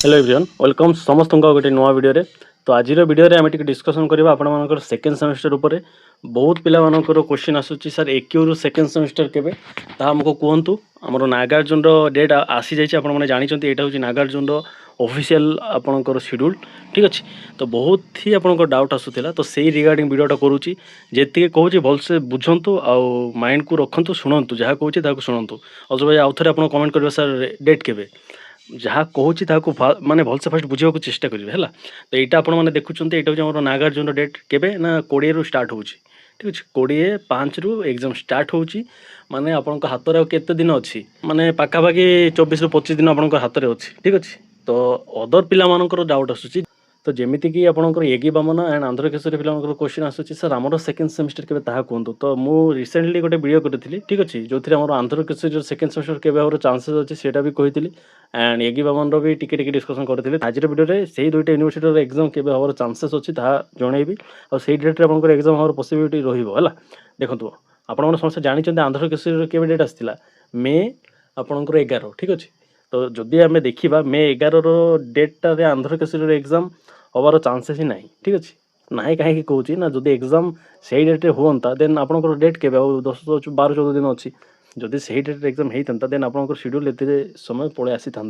Hello everyone welcome समस्त गोटे नुआ वीडियो रे। तो आज वीडियो रे आम डिस्कसन करबा आपण मानकर सेकंड सेमेस्टर ऊपर बहुत पिला मानकर क्वेश्चन आसुची सर एक्यू रु सेकंड सेमेस्टर केबे ता हमको कहंतु। हमरो नागार्जुन रो डेट आसी जाई छी, आपण माने जानि चंती एटा होची नागार्जुन रो ऑफिशियल आपनकर शेड्यूल। ठीक अछि, तो बहुत ही आपनकर डाउट आसुथिला, तो सेही रिगार्डिंग वीडियोटा करूची। जेतिके कहूची भलसे बुझंतु आ माइंड को रखंतु, सुनंतु, जहा कहूची ताको सुनंतु। और भाई आउ थरे आपण कमेंट करबा सर डेट केबे जहाँ कहूँ माने भलसे फास्ट बुझे चेष्टा करेंगे है। तो यहाँ आपने देखुं यहाँ नागार्जुन डेट केबे ना 20 रु स्टार्ट हो। ठीक अच्छे, 20/5 रु एग्जाम स्टार्ट हो माने आपण हाथ में केते दिन अच्छी माने पाखापाखि 24 रु 25 दिन आपण हाथ में अच्छी। ठीक अच्छे, तो अदर पिला मानकर डाउट आसूची। तो जमीती कि आपंकर एगी बामन एंड आंध्रकेशरी पिलांकर क्वेश्चन आसूची सर आमर सेकंड सेमेस्टर केबे ताहा कहतु। तो मु रिसेंटली गोटे वीडियो करी। ठीक अच्छे, जो आम आंध्रकेशरी सेकंड सेमेस्टर केबे हमारे चांसेस अच्छे सेटा भी कही एंड एगी बामन भी टिके डिस्कसन करी। आज वीडियो में से दुईटा यूनिवर्सिटी एग्जाम केबे हमारे चांसेस अच्छी जनइबी और से डेट रे आपंकर एग्जाम हमारे पॉसिबिलिटी रहा। देखो आपने समस्त जानते आंध्रकेशरी केबे डेट आसाला मे आपंकर 11। ठीक अच्छे, तो जदि आम देखा मे 11 डेटा आंध्रकेशरी एग्जाम हबार चांसेस ही ना। ठीक अच्छे ना, कहीं कहूँ ना जब एग्जाम से डेट्रे हूँ देन आपंकर डेट के 10-12-14 दिन अच्छी। जदि से डेट्रे एग्जाम होता देन आपंकर शेड्यूल एत समय पलि आसी था।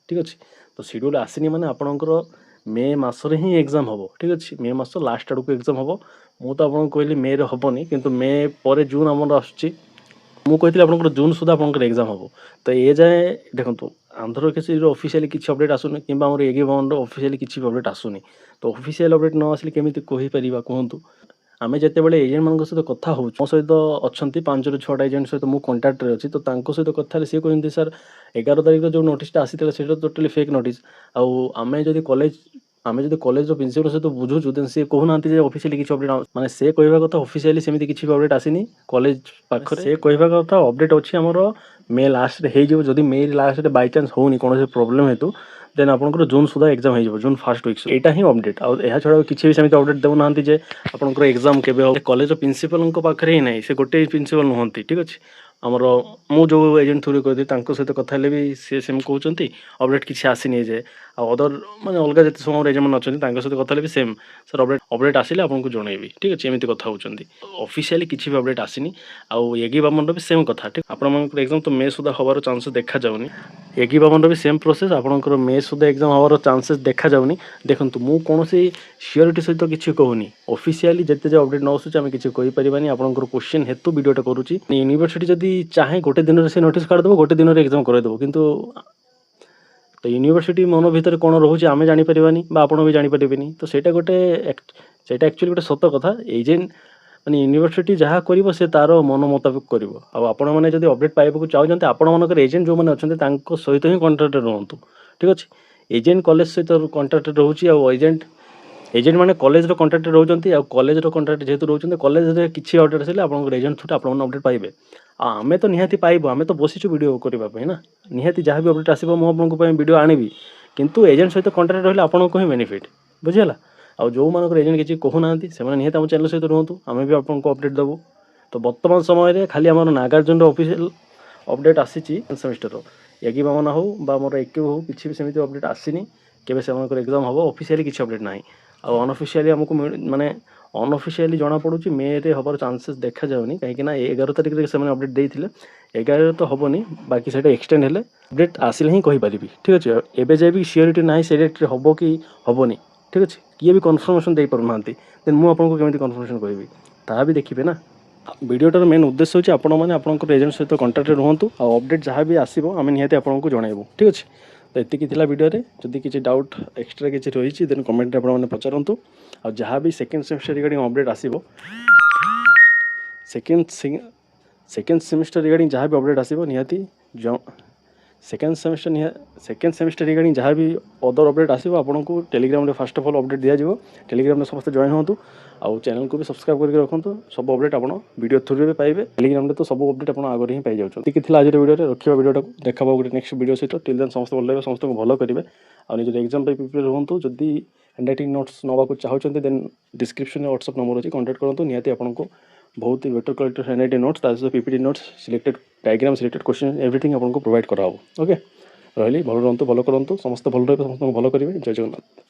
ठीक अच्छे, तो शेड्यूल आसनी माने आपंकर मे मसरे ही एग्जाम हम। ठीक अच्छे, मे मस लास्ट आड़ को एग्जाम हम। मुझे तो आपको कहली मे हेनी कि मे पर जून आमर आसूँ। मुझे आप जून सुधा आप एग्जाम हम। तो ये जाए देखो आंध्रकेशरी ऑफिशियली किसी अपडेट आसुनी कि एगी भवन ऑफिशियली किसी अपडेट आसुनी। तो ऑफिशियल अपडेट न आसिले केमी कहीपर कहतु। आम जिते बड़े एजेंट मान सहित कथा हो मो सहित अच्छा 5 ରୁ 6टा एजेंट सहित मुझे कंटाक्ट अच्छी। तो सहित कथा सी कहते सर 11 तारिख जो नोटिसटा आसी टोटाली फेक नोटिस। आम जब कॉलेज कॉलेज प्रिंसिपल सहित बुझुचु देन सी कहूना ऑफिशियली किसी अपडेट माने से कहवा कथा ऑफिशियली सेमती किसी अपडेट आसीनी कॉलेज पाखरे। से कहवा कथा अपडेट अच्छी आमर मे लास्ट हो। जदि मे लास्ट बाय चांस होनी कौन प्रोब्लेम हेतु देन आपंकर जून सुधा एग्जाम हो, जून फर्स्ट वीक्स यहाँ ही अपडेट। आया छड़ा किसी भी सेमती अपडेट देना आपंकर एग्जाम केबे कॉलेज प्रिंसिपल पाखे ही ना, से गोटे प्रिंसिपल नुहंती। ठीक अच्छे, आमर मु जो एजेंट थ्रू कर सहित कथा भी सी सेम कहते अपडेट किसी आसनी जाए। अदर माने अलग जिते सब एजेंट मैंने अच्छा सहित कथा भी सेम सर अपडेट आसिले आपको जनइबी। ठीक अच्छे, एमती कथा होती ऑफिशियली किसी भी अपडेट आसनी। आउ एगी बामन भी सेम कथा। ठीक आप एग्जाम तो मे सुधा हबार चांसेस देखा जाऊनी। एगी बामन भी सेम प्रोसेस आपंकर मे सुधा एग्जाम हबार चांसेस देखा जाऊनी। देखो मुझे कौन सियोरिटी सहित किसी कहूनी ऑफिशियली जिते जो अपडेट न आसूँ आम किसी कहीपरि आपंकर क्वेश्चन हेतु वीडियोटा करुँची। यूनिवर्सिटी जदि चाहे गोटे दिन से नोटिस काढ़देव गोटे दिन एग्जाम करदेव किंतु तो यूनिवर्सिटी मन भितर कौन रोचे आम जानीपारानी आपड़ भी जानीपारे। तो सहीटा गोटे एक्चुअली गोटे सत कथा एजेंट माने यूनिवर्सिटी जहाँ कर से तार मन मुताबिक कर। आपण मैंने जब अपडेट पाइबा चाहते आपण मानक एजेंट जो मैंने अच्छा सहित ही कंटाक्ट रुहतु। ठीक अच्छे, एजेंट कॉलेज सहित कंटाक्ट रोचे एजेंट मैंने कॉलेज कंटाक्ट रोचे कॉलेज कंटाक्ट जेहतु रोचे कॉलेज किसी अपडेट आसे आप एजेंट थ्रू आप अपडेट पाइबे। आमे तो निहाती पाइबू, आमे तो बसीचु वीडियो करने ना निहाती जहाँ भी अपडेट आसो मुझे वीडियो आनबी किंतु एजेंट सहित कंटाक्ट रही आपको ही बेनिफिट बुझीगला। आउ जो मानक एजेंट किसी कहूना से निहाती आम चैनल सहित रुहतु आम भी आपको अपडेट देवु। तो बर्तमान समय खाली आम नागार्जुन ऑफिशियल अपडेट आसी सेमेस्टर एगी बामन हो मोर एक्यू हो किसी भी सेमती अपडेट आसनी केबे से एग्जाम हम ऑफिशियली किसी अपडेट ना। अनऑफिशियली आमको माने अनऑफिशियली जना पड़ू मे रे हबार चांसेस देखा जाऊनी कहीं 11 तारिख से अपडेट देते 11 तो हेनी बाकी से एक्सटेंड हेले अपडेट आसिले ही कहीपरि। ठीक अच्छे, एवं जाए भी सियोरिटी ना से डेट्रे हम कि हेनी। ठीक अच्छे, किए भी कन्फर्मेशन दे पार ना देन मुझे केमी कन्फर्मेशन कहि ता भी देखिए ना। वीडियोटार मेन उद्देश्य होची आपण मैंने आपंकर एजेंट सहित कंटाक्ट रुहतु आ अपडेट जहाँ भी आसो आम निहाती आपको जनइबू। ठीक अच्छे, तो एतिकी थिला वीडियो रे जदि किसी डाउट एक्सट्रा किसी रही देन कमेंट आपने पचारतु। आ जहाँ भी सेकेंड सेमेस्टर रिगार्डिंग अपडेट आसो सेकेंड सेमेस्टर रिगार्डिंग जहाँ भी अपडेट आसो निहाती सेकेंड सेमेस्टर रिगार्डिंग जहाँ भी अदर अपडेट आसो आपको टेलीग्राम रे फर्स्ट ऑफ ऑल अपडेट दिया जाव। टेलीग्राम में समस्त जॉइन होतु आउ चैनल को भी सब्सक्राइब करके रखुँ। सब अपडेट आप वीडियो थ्रू भी पाइबे। टेलीग्राम में तो सब अपडेट आप आगे ही पाई जाऊँ। कि आज वीडियो रखा वीडियो देखा गोटे नेक्स्ट वीडियो सहित टिल देन समस्त भल लगे समस्त भल करेंगे और निज एग्जाम प्रिपेयर रुहतु। जदि हैंडराइटिंग नोट्स नाक चाहते देन डिस्क्रिप्शन में व्हाट्सअप नंबर अच्छी कंटाक्ट करूँ निहाती आपको बहुत ही better quality handwriting notes PPT notes selected diagram selected question everything आपको प्रोवाइड करा। ओके। ରହିଲି। ଭଲ ରୁହନ୍ତୁ, ଭଲ କରନ୍ତୁ, ସମସ୍ତେ ଭଲ ରହିବେ, ସମସ୍ତଙ୍କୁ ଭଲ କରିବେ। ଜୟ ଜଗନ୍ନାଥ।